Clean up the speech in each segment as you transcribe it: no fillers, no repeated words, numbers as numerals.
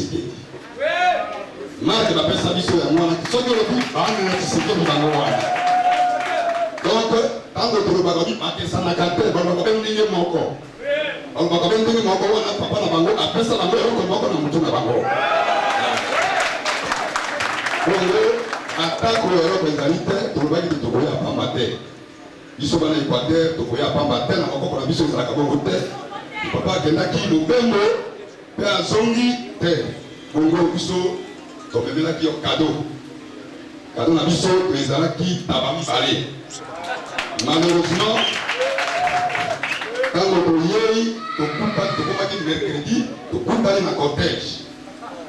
Tshisekedi. Marque la personne qui est moi, qui sont le plus bas, mais qui sont dans le roi. Donc, quand le groupe a dit, ça n'a qu'à faire, on va bien dire mon corps. On va bien dire mon corps, on a papa la bango, après ça, la mère, on va bien dire la bango. Donc, attaque l'Europe égalité, tu vas dire que tu vas pas mater. Ils sont dans l'Équateur, tu vas pas mater, on va pas biso la kabongo te. Papa kenda ki lubembo, pe azongi te. Bongo biso topemela ki cadeau. Cadeau na biso ezala ki tabami salé. Malheureusement, quand on y est, mercredi, tu peux aller dans le cortège.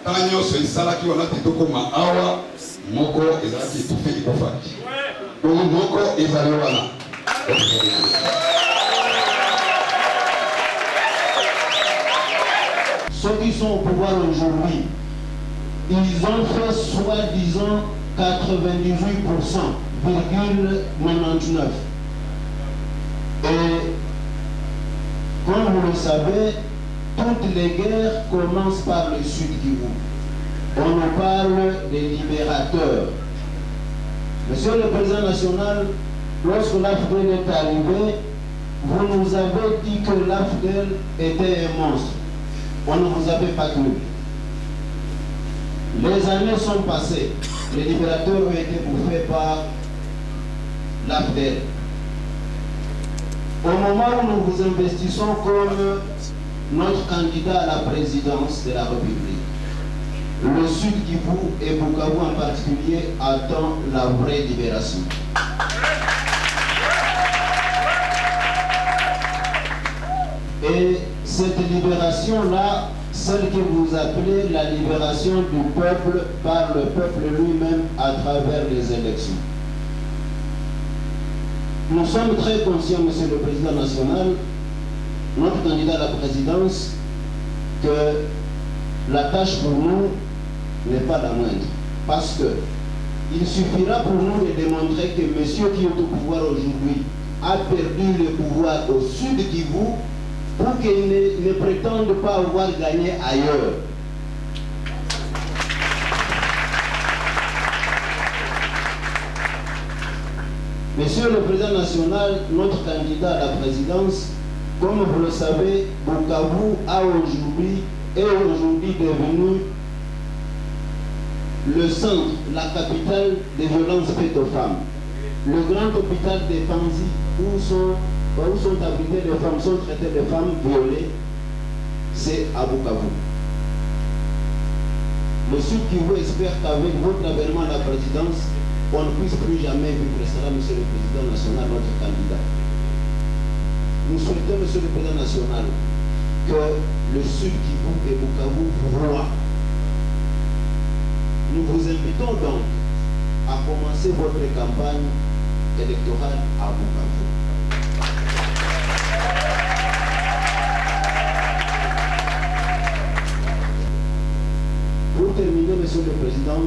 Quand on est sala qui wana tito koma awa moko ezala ki tout fait ko faki. Donc moko ezala wana. Ceux qui sont au pouvoir aujourd'hui, ils ont fait soi-disant 98,99%. Et comme vous le savez, toutes les guerres commencent par le Sud Kivu. On nous parle des libérateurs. Monsieur le Président national, lorsque l'AFDEL est arrivé, vous nous avez dit que l'AFDEL était un monstre. On ne vous avait pas cru. Les années sont passées. Les libérateurs ont été bouffés par l'AFDEL. Au moment où nous vous investissons comme notre candidat à la présidence de la République, le Sud Kivu et Bukavu en particulier attend la vraie libération. Et cette libération-là, celle que vous appelez la libération du peuple par le peuple lui-même à travers les élections. Nous sommes très conscients, Monsieur le Président national, notre candidat à la présidence, que la tâche pour nous n'est pas la moindre. Parce que il suffira pour nous de démontrer que monsieur qui est au pouvoir aujourd'hui a perdu le pouvoir au Sud Kivu pour qu'il ne prétende pas avoir gagné ailleurs. Monsieur le Président national, notre candidat à la présidence, comme vous le savez, Bukavu est aujourd'hui devenu le centre, la capitale des violences faites aux femmes. Le grand hôpital des Panzi, où sont abritées les femmes, sont traitées de femmes violées, c'est à Bukavu. Monsieur Kivu espère qu'avec votre avènement à la présidence, on ne puisse plus jamais vivre cela, Monsieur le Président national, notre candidat. Nous souhaitons, Monsieur le Président national, que le Sud Kivu et Bukavu voient. Nous vous invitons donc à commencer votre campagne électorale à Bukavu. Pour terminer, Monsieur le Président,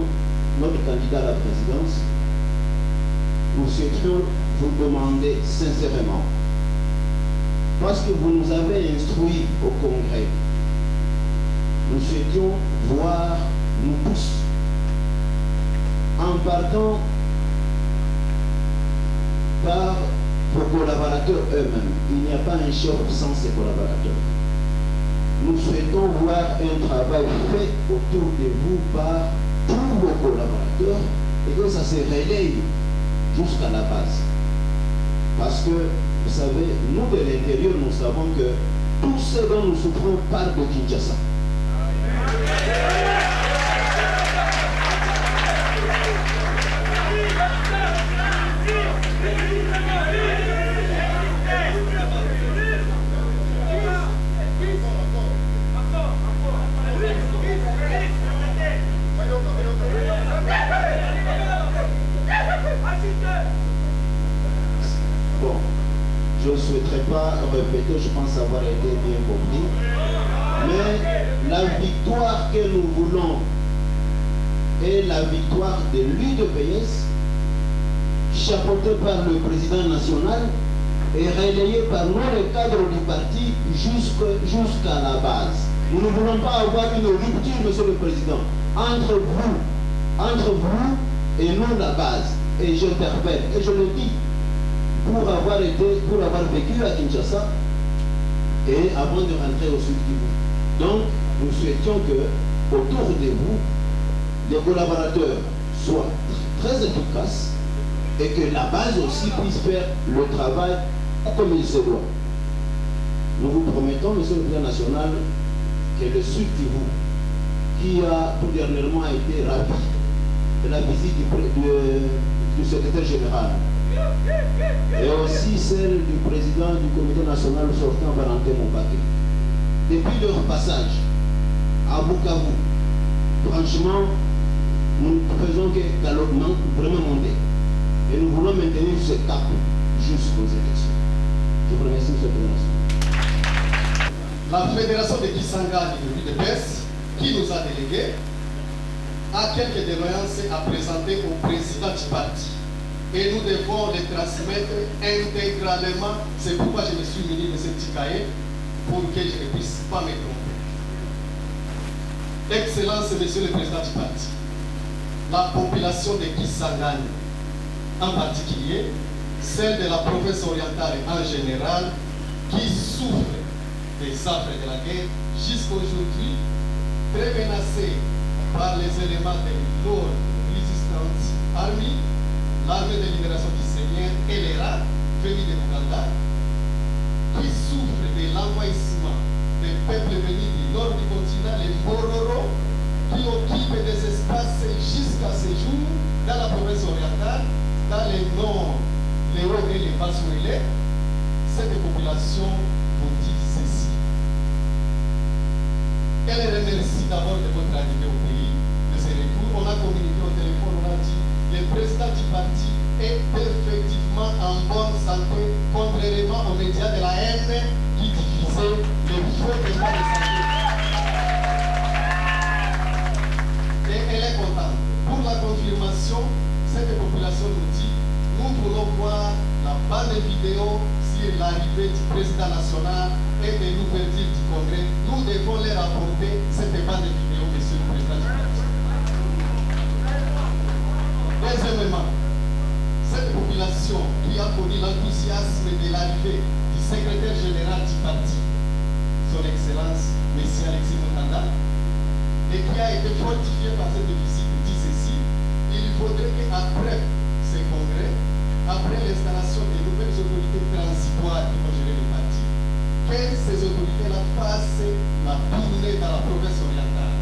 notre candidat à la présidence, nous souhaiterions vous demander sincèrement, parce que vous nous avez instruits au Congrès, nous souhaitions voir nous tous, en partant par vos collaborateurs eux-mêmes. Il n'y a pas un chef sans ses collaborateurs. Nous souhaitons voir un travail fait autour de vous par tous vos collaborateurs et que ça se relaye jusqu'à la base. Parce que, vous savez, nous de l'intérieur, nous savons que tout ce dont nous souffrons part de Kinshasa. Bon, je ne souhaiterais pas répéter, je pense avoir été bien compris. Mais la victoire que nous voulons est la victoire de l'UDPS, chapeautée par le président national et relayée par nous les cadres du parti jusqu'à la base. Nous ne voulons pas avoir une rupture, Monsieur le Président, entre vous et nous, la base. Et j'interpelle, et je le dis, pour avoir vécu à Kinshasa et avant de rentrer au Sud Kivu. Donc, nous souhaitions que, autour de vous, les collaborateurs soient très efficaces et que la base aussi puisse faire le travail comme il se doit. Nous vous promettons, Monsieur le Président national, que le Sud Kivu, qui a tout dernièrement été ravi de la visite du secrétaire général, et aussi celle du président du comité national sortant, Valentin Moubaké, depuis leur passage à Bukavu, franchement, nous ne faisons que galopement vraiment monter. Et nous voulons maintenir ce cap jusqu'aux élections. Je vous remercie, M. le Président. La fédération de Kisangani de l'UDPS, qui nous a délégués, a quelques doléances à présenter au président du parti. Et nous devons les transmettre intégralement. C'est pourquoi je me suis muni de ce petit cahier pour que je ne puisse pas me tromper. Excellence, Monsieur le Président du parti, la population de Kisangani, en particulier, celle de la province orientale en général, qui souffre des affres de la guerre jusqu'à aujourd'hui, très menacée par les éléments de Lord Resistance Army, l'armée de libération du Seigneur et les rats venus de Ouganda, qui souffrent de l'envahissement des peuples venus du nord du continent, les Bororo, qui occupent des espaces jusqu'à ce jour dans la province orientale, dans les nord, les hauts et les bas-souélés. Cette population vous dit ceci. Elle remercie d'abord de votre arrivée au pays, de ce retour. On a communiqué au téléphone, on a dit le président du parti est effectivement en bonne santé, contrairement aux médias de la haine qui diffusaient les faux états de santé. Et elle est contente. Pour la confirmation, cette population nous dit, nous voulons voir la bande vidéo sur l'arrivée du président national et de l'ouverture du congrès. Nous devons leur apporter cette bande vidéo, Monsieur le Président du parti. Deuxièmement, cette population qui a connu l'enthousiasme de l'arrivée du secrétaire général du parti, Son Excellence, M. Alexis Moutanda, et qui a été fortifié par cette visite, dit ceci, il faudrait qu'après ce congrès, après l'installation des nouvelles autorités transitoires qui vont gérer le parti, que ces autorités-là fassent la tournée dans la province orientale.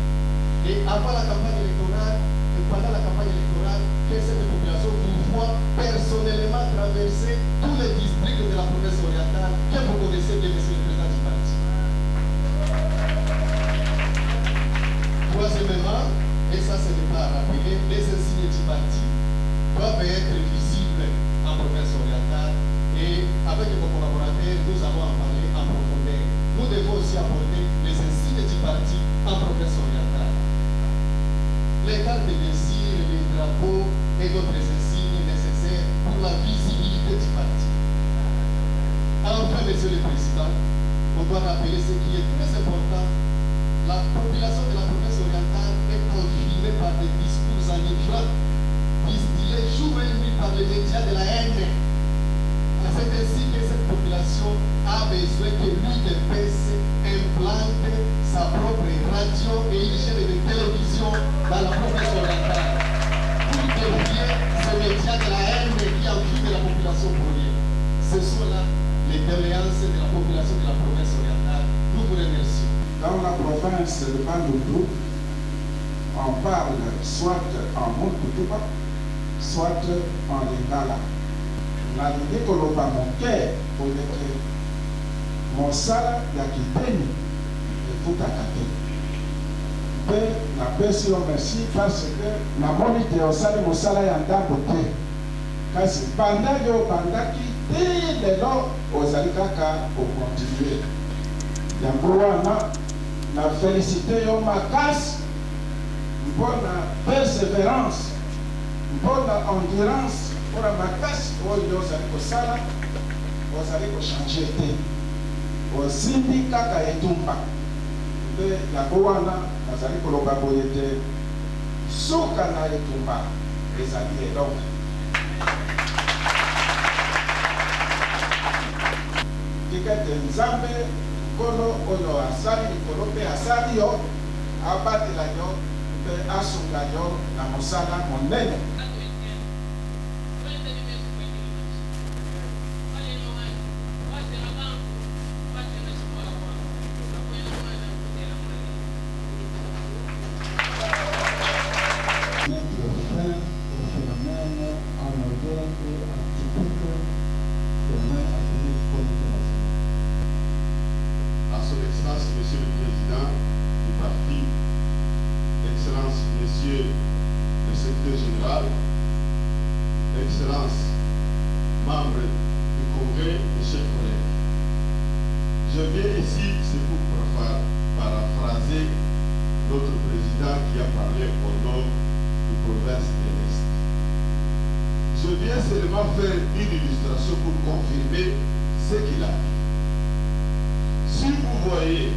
Et avant la campagne électorale, et pendant la campagne électorale, que cette population vous voit personnellement traverser tous les districts de la province orientale que vous connaissez bien, Monsieur le Président du parti. Troisièmement, et ça ce n'est pas à rappeler, les insignes du parti doivent être visibles en province orientale et avec vos collaborateurs, nous allons en parler en profondeur. Nous devons aussi apporter les insignes du parti en province orientale. Les cartes de mesure, les drapeaux et d'autres insignes nécessaires pour la visibilité du parti. Enfin, Monsieur le Président, on doit rappeler ce qui est très important. La population de la province orientale est environnée par des discours enivrants, distillés jour et nuit par les médias de la haine. C'est ainsi que cette population a besoin que l'UDPS implante sa propre radio et une chaîne de télévision dans la province orientale pour défier ces médias de la haine qui enfuient de la population pour rien. Ce sont là les doléances de la population de la province orientale. Nous vous remercions. Dans la province de Bandundu, on parle soit en Mokutuba, soit en Lingala. Na likoloba moke poleke mosala ya kiteni efutaka te mpe napesi yo merci parce que namoni te osali mosala ya ndambo te kasi banda yo bandaki te lelo ozali kaka okontinue yango wana na félicité yo makasi mpona persévérance mpona endurance mpona makasi oyo ozali kosala ozali kochange te osimbi kaka etumba nde yango wana nazali koloba boye te soka na etumba ezali eloko tika ete nzambe nkolo oyo asali likolo mpe asali yo abatela yo mpe asunga yo na mosala monene. Monsieur le Président du parti, Excellence, Monsieur le Secrétaire général, Excellence, membre du Congrès, mes chers collègues. Je viens ici, c'est pour paraphraser notre président qui a parlé au nom du province de l'Est. Je viens seulement faire une illustration pour confirmer ce qu'il a dit. Si vous voyez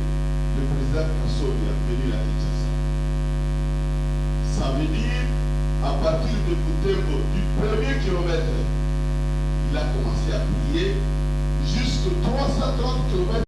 le président Kassori a venu à Kinshasa, ça veut dire à partir de Butembo, du premier kilomètre, il a commencé à prier jusqu'à 330 km.